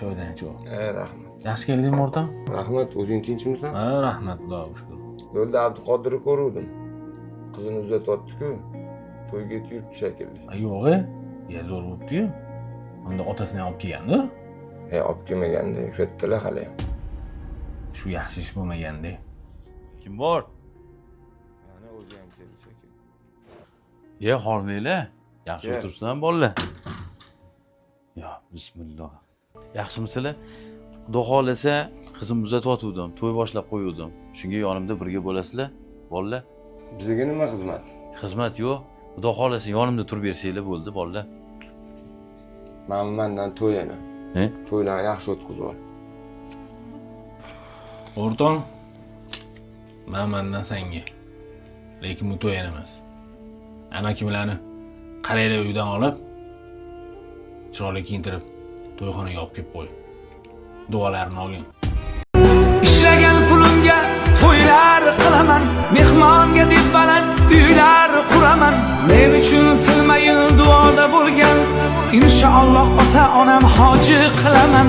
choydan choy. Rahmat. Yaxshi keldingmi o'rtoq? Rahmat, o'zing tinchmisan? Ha, rahmat, Xudoga shukr. Yo'lda Abduqodirni ko'ruvdim. Qizini uzatyapti-ku. To'yga yuribdi shekilli. Yo'q-e, zo'r bo'libdi-yu. Unda otasini olib kelgandir. Olib kelmaganda, o'sha yerdalar hali ham. Shu yaxshi ish bo'lmaganda. Kim bor? Mana o'zi ham keldi shekilli. Ye, hormanglar. Yaxshi o'tiribsizlar bolalar. Ya, bismillah. Yaxshimisizlar? Xudo xolasa, qizim uzatyotgandim, to'y boshlab qo'ygandim. Shunga yonimda birga bo'lasizlar, bolalar. Bizga nima xizmat? Xizmat yo'q. Xudo xolasa yonimda turib bersanglar bo'ldi, bolalar. Mendan to'yini. He? To'ylarni yaxshi o'tkazib ol. O'rtoq, mendan senga. Lekin bu to'y emas. Amakimlarni qaraylar uydan olib, chiroyli kiyintirib, to'yxonaga olib kelib qo'y. Duolarini olgin. Ishlagan pulimga to'ylar qilaman, mehmonga deb baland uylar quraman. Men uchun tilmayin duoda bo'lgan, inshaalloh ota-onam hoji qilaman.